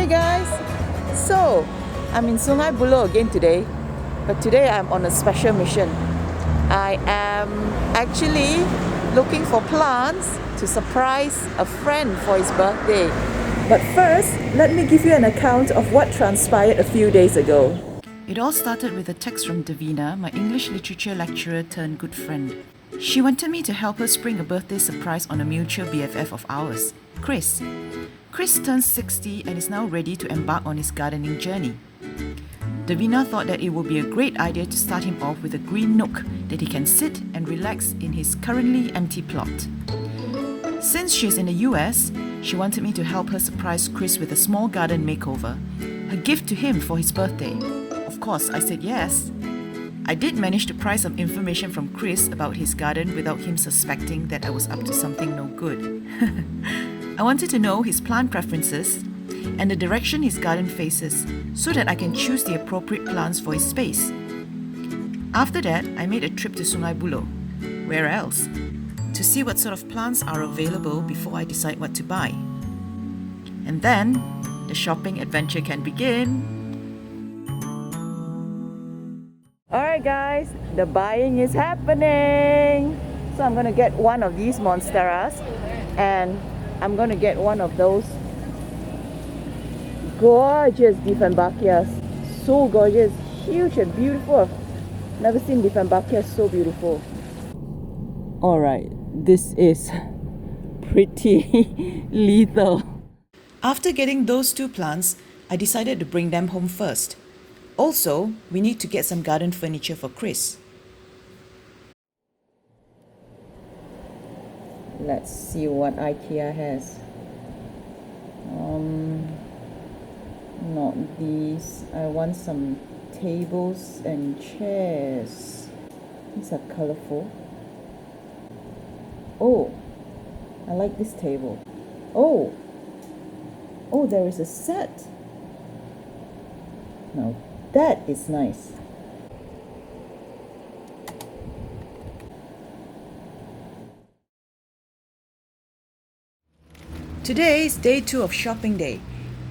Hi guys! So, I'm in Sungai Buloh again today, but today I'm on a special mission. I am actually looking for plants to surprise a friend for his birthday. But first, let me give you an account of what transpired a few days ago. It all started with a text from Davina, my English literature lecturer turned good friend. She wanted me to help her spring a birthday surprise on a mutual BFF of ours, Chris. Chris turns 60 and is now ready to embark on his gardening journey. Davina thought that it would be a great idea to start him off with a green nook that he can sit and relax in his currently empty plot. Since she's in the US, she wanted me to help her surprise Chris with a small garden makeover, a gift to him for his birthday. Of course, I said yes. I did manage to pry some information from Chris about his garden without him suspecting that I was up to something no good. I wanted to know his plant preferences and the direction his garden faces so that I can choose the appropriate plants for his space. After that, I made a trip to Sungai Buloh, where else, to see what sort of plants are available before I decide what to buy. And then, the shopping adventure can begin. Alright guys, the buying is happening! So I'm gonna get one of these monsteras and I'm going to get one of those gorgeous Dieffenbachias. So gorgeous, huge and beautiful. Never seen Dieffenbachias so beautiful. Alright, this is pretty lethal. After getting those two plants, I decided to bring them home first. Also, we need to get some garden furniture for Chris. Let's see what IKEA has. Not these. I want some tables and chairs. These are colorful. Oh, I like this table. Oh, there is a set. Now that is nice. Today is day 2 of shopping day.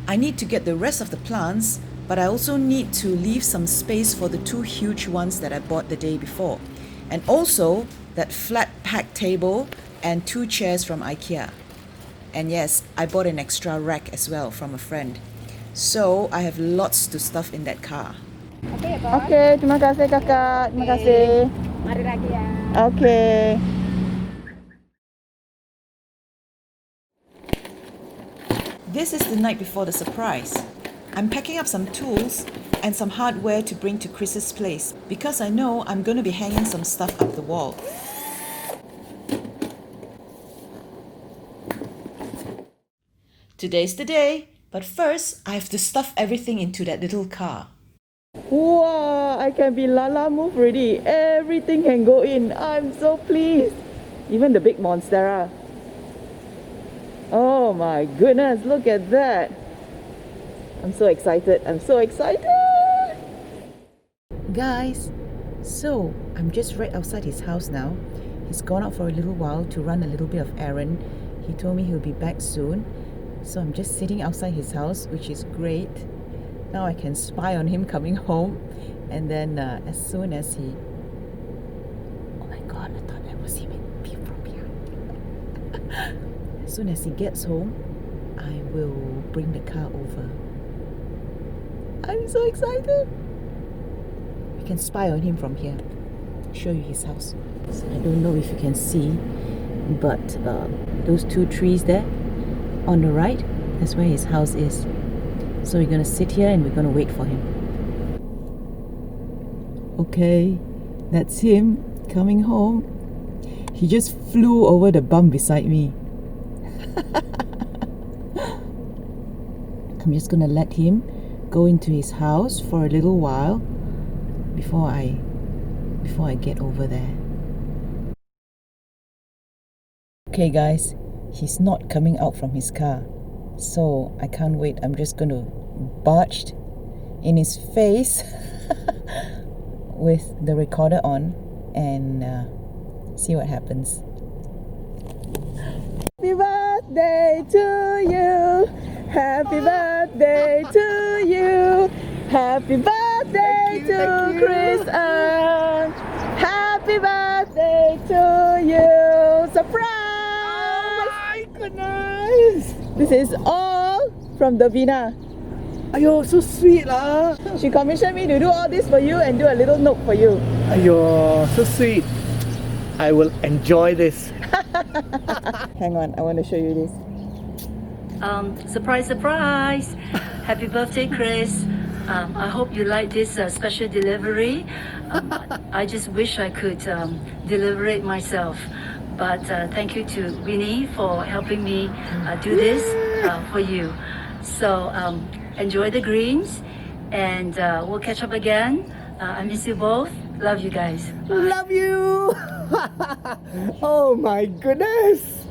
I need to get the rest of the plants, but I also need to leave some space for the 2 huge ones that I bought the day before. And also that flat pack table and 2 chairs from IKEA. And yes, I bought an extra rack as well from a friend. So I have lots to stuff in that car. Okay, terima kasih kakak. Terima kasih. Mari lagi ya. Okay. This is the night before the surprise. I'm packing up some tools and some hardware to bring to Chris's place because I know I'm going to be hanging some stuff up the wall. Today's the day, but first I have to stuff everything into that little car. Wow, I can be Lala move already. Everything can go in. I'm so pleased. Even the big monstera. Oh my goodness, look at that. I'm so excited. Guys, so I'm just right outside his house now. He's gone out for a little while to run a little bit of errand. He told me he'll be back soon. So I'm just sitting outside his house, which is great. Now I can spy on him coming home. And then as soon as he... Oh my god, I thought that was him from here. As soon as he gets home, I will bring the car over. I'm so excited! We can spy on him from here. Show you his house. So I don't know if you can see, but those 2 trees there on the right, that's where his house is. So we're gonna sit here and we're gonna wait for him. Okay, that's him coming home. He just flew over the bump beside me. I'm just gonna let him go into his house for a little while before I get over there. Okay guys, he's not coming out from his car, so I can't wait. I'm just gonna barge in his face with the recorder on and see what happens. Happy birthday to you. Happy birthday to you. Happy birthday to Chris and Happy birthday to you. Surprise! Oh my goodness! This is all from Davina. Ayo, so sweet lah. She commissioned me to do all this for you and do a little note for you. Ayo, so sweet. I will enjoy this. Hang on, I want to show you this. Surprise, surprise! Happy birthday, Chris. I hope you like this special delivery. I just wish I could deliver it myself. But thank you to Winnie for helping me do this for you. So enjoy the greens and we'll catch up again. I miss you both. Love you guys. Love you! Oh my goodness!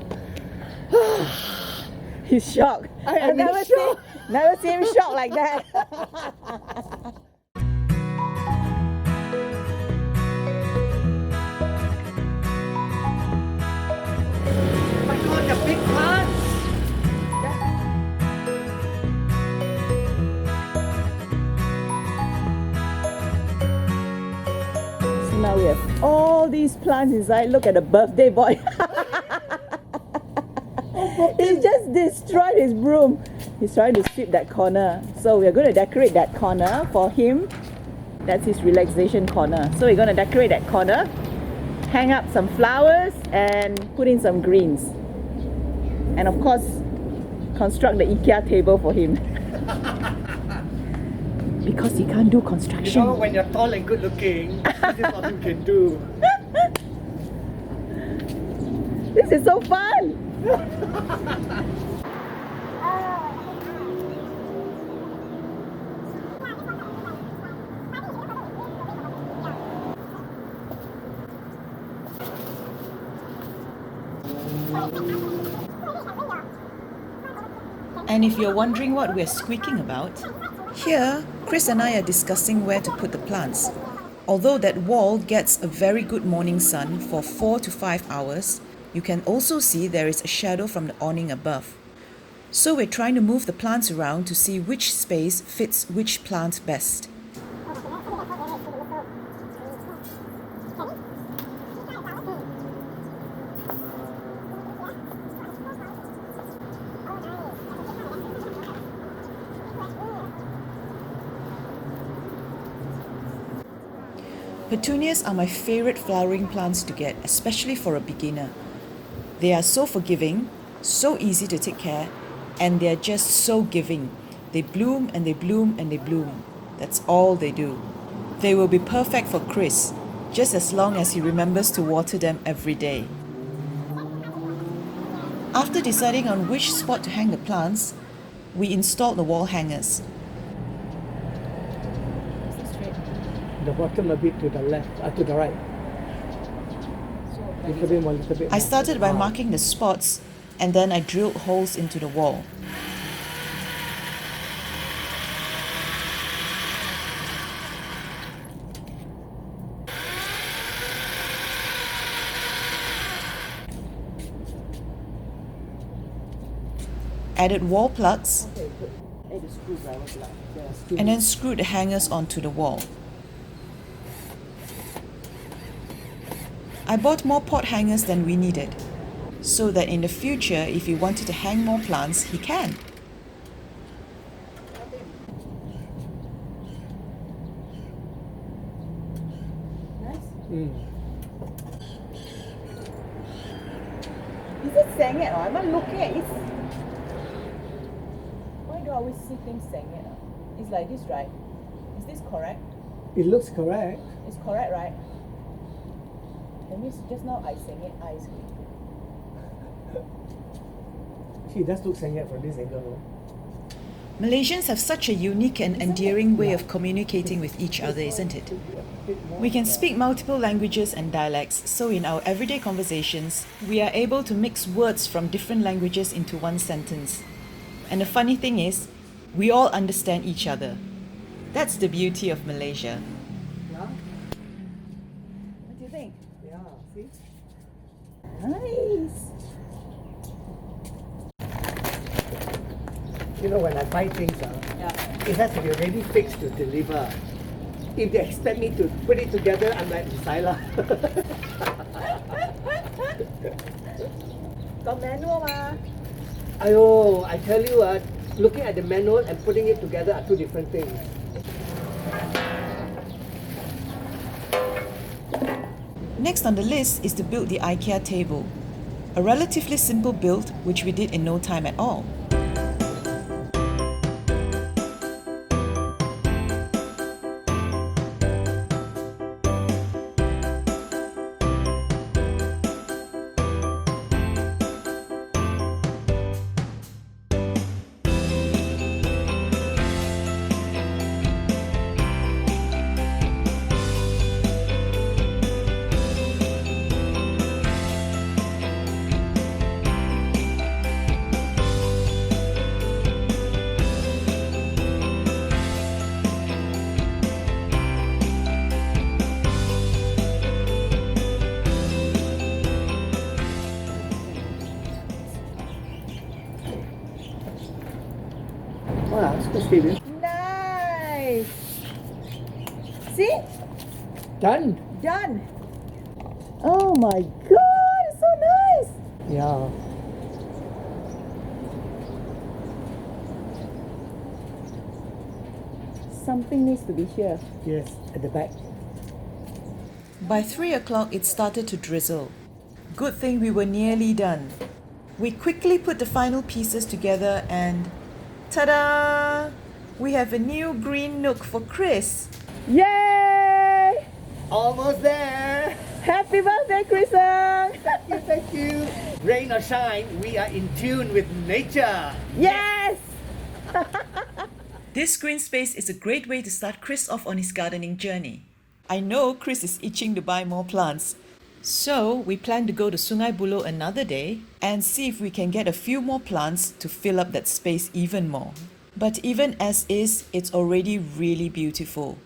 He's shocked. I am in shock. Never seen him shocked like that. Oh my god, the big plants! So now we have all these plants inside. Look at the birthday boy. He just destroyed his broom. He's trying to sweep that corner. So we're going to decorate that corner for him. That's his relaxation corner. So we're going to decorate that corner, hang up some flowers and put in some greens. And of course, construct the IKEA table for him. Because he can't do construction. You know, when you're tall and good looking, this is what you can do. This is so fun! And if you're wondering what we're squeaking about, here, Chris and I are discussing where to put the plants. Although that wall gets a very good morning sun for 4 to 5 hours, you can also see there is a shadow from the awning above. So we're trying to move the plants around to see which space fits which plant best. Petunias are my favorite flowering plants to get, especially for a beginner. They are so forgiving, so easy to take care, and they are just so giving. They bloom and they bloom and they bloom. That's all they do. They will be perfect for Chris, just as long as he remembers to water them every day. After deciding on which spot to hang the plants, we installed the wall hangers. The bottom a bit to the left, to the right. Little bit more, little bit I more. started by marking the spots and then I drilled holes into the wall. Added wall plugs and then screwed the hangers onto the wall. I bought more pot hangers than we needed, so that in the future, if he wanted to hang more plants, he can. Is it sengit or am I looking at it? Why do I always see things sengit? It's like this, right? Is this correct? It looks correct. It's correct, right? That means just now I sang it ice cream. She does look sang it from this angle. Malaysians have such a unique and endearing way of communicating with each other, isn't it? We can speak multiple languages and dialects, so in our everyday conversations, we are able to mix words from different languages into one sentence. And the funny thing is, we all understand each other. That's the beauty of Malaysia. Yeah? What do you think? Yeah, see? Nice! you know, when I buy things, it has to be already fixed to deliver. If they expect me to put it together, I'm like, Saila. Got manual Ayo, I tell you, looking at the manual and putting it together are two different things. Next on the list is to build the IKEA table. A relatively simple build which we did in no time at all. Wow, it's good, Steven. Nice! See? Done. Done! Oh my god, it's so nice! Yeah. Something needs to be here. Yes, at the back. By 3 o'clock, it started to drizzle. Good thing we were nearly done. We quickly put the final pieces together and ta-da! We have a new green nook for Chris. Yay! Almost there. Happy birthday, Chris! Thank you. Rain or shine, we are in tune with nature. Yes! This green space is a great way to start Chris off on his gardening journey. I know Chris is itching to buy more plants. So we plan to go to Sungai Buloh another day and see if we can get a few more plants to fill up that space even more. But even as is, it's already really beautiful.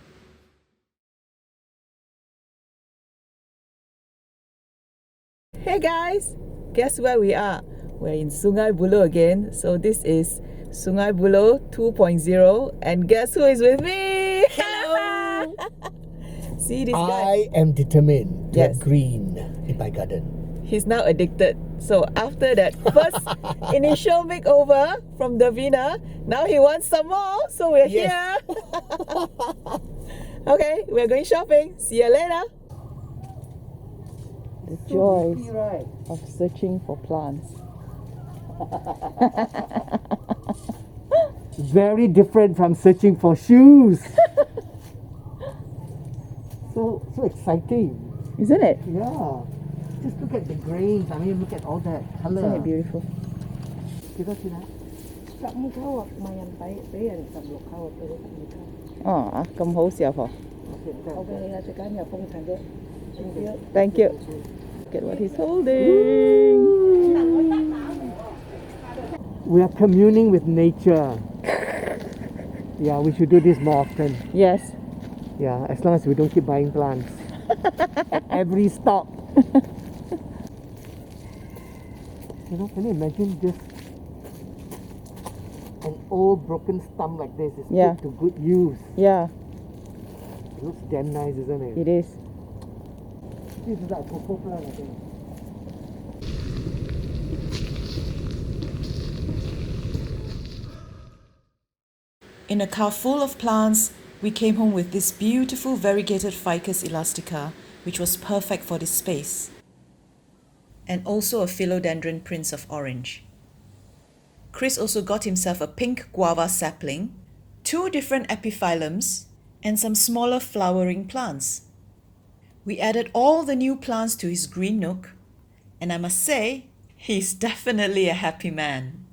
Hey guys, guess where we are? We're in Sungai Buloh again. So this is Sungai Buloh 2.0 and guess who is with me? Hello. See this guy? I am determined to Yes. have green in my garden. He's now addicted. So after that first initial makeover from Davina, now he wants some more. So we're Yes. here. Okay, we're going shopping. See you later. The joys Right. of searching for plants. Very different from searching for shoes. so exciting. Isn't it? Yeah. Just look at the grains. I mean, look at all that color. Isn't it beautiful? Kita sila. Oh,咁好時候Thank you. Look at what he's holding. We are communing with nature. Yeah, we should do this more often. Yes. Yeah, as long as we don't keep buying plants. At every stop. You know, can you imagine just an old broken stump like this is Yeah. put to good use. Yeah, It looks damn nice, isn't it? it is. This is like cocoa plant, I think. In a car full of plants, we came home with this beautiful variegated Ficus elastica, which was perfect for this space. And also a philodendron Prince of Orange. Chris also got himself a pink guava sapling, 2 different epiphyllums, and some smaller flowering plants. We added all the new plants to his green nook, and I must say, he's definitely a happy man.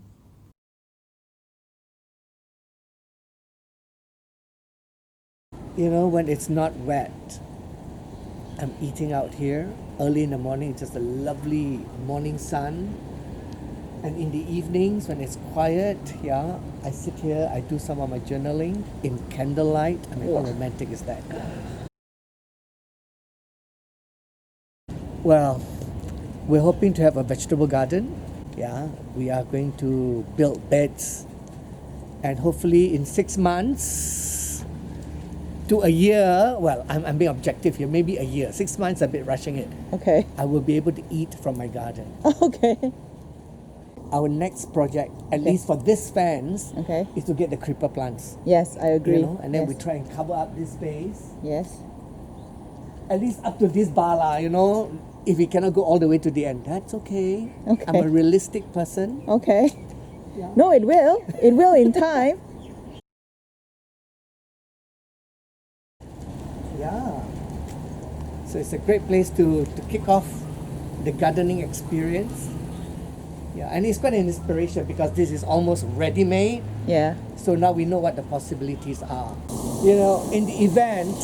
You know, when it's not wet, I'm eating out here early in the morning. It's just a lovely morning sun. And in the evenings, when it's quiet, yeah, I sit here, I do some of my journaling in candlelight. I mean, how romantic is that? Well, we're hoping to have a vegetable garden. Yeah, we are going to build beds And hopefully in 6 months to a year, well, I'm being objective here, maybe a year. 6 months, a bit rushing it. Okay. I will be able to eat from my garden. Okay. Our next project, at least for this fence, Okay. is to get the creeper plants. Yes, I agree. You know, and then yes. we try and cover up this space. Yes. At least up to this bala, you know. If we cannot go all the way to the end, that's okay. Okay. I'm a realistic person. Okay. Yeah. No, it will. It will in time. Yeah. So it's a great place to kick off the gardening experience. Yeah, and it's quite an inspiration because this is almost ready-made. Yeah. So now we know what the possibilities are. You know, in the event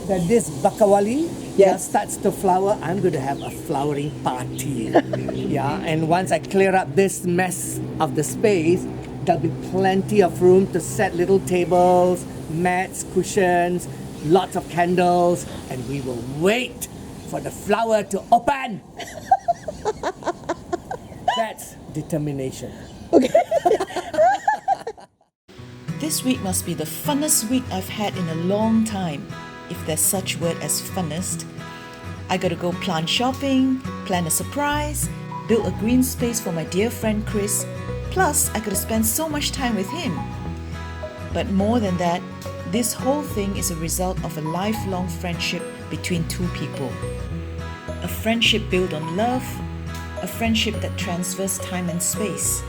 that this bakawali Yes. starts to flower, I'm going to have a flowering party. Yeah, and once I clear up this mess of the space, there'll be plenty of room to set little tables, mats, cushions, lots of candles, and we will wait for the flower to open. That's determination. This week must be the funnest week I've had in a long time, if there's such word as funnest. I gotta go plant shopping, plan a surprise, build a green space for my dear friend Chris, plus I gotta spend so much time with him. But more than that, this whole thing is a result of a lifelong friendship between two people. A friendship built on love, a friendship that transfers time and space.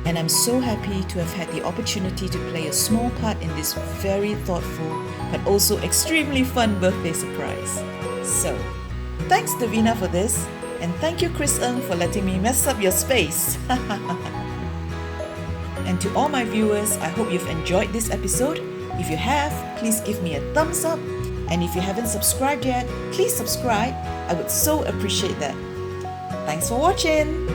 And I'm so happy to have had the opportunity to play a small part in this very thoughtful but also extremely fun birthday surprise. So, thanks Davina for this, and thank you Chris Ng for letting me mess up your space. And to all my viewers, I hope you've enjoyed this episode. If you have, please give me a thumbs up. And if you haven't subscribed yet, please subscribe. I would so appreciate that. Thanks for watching!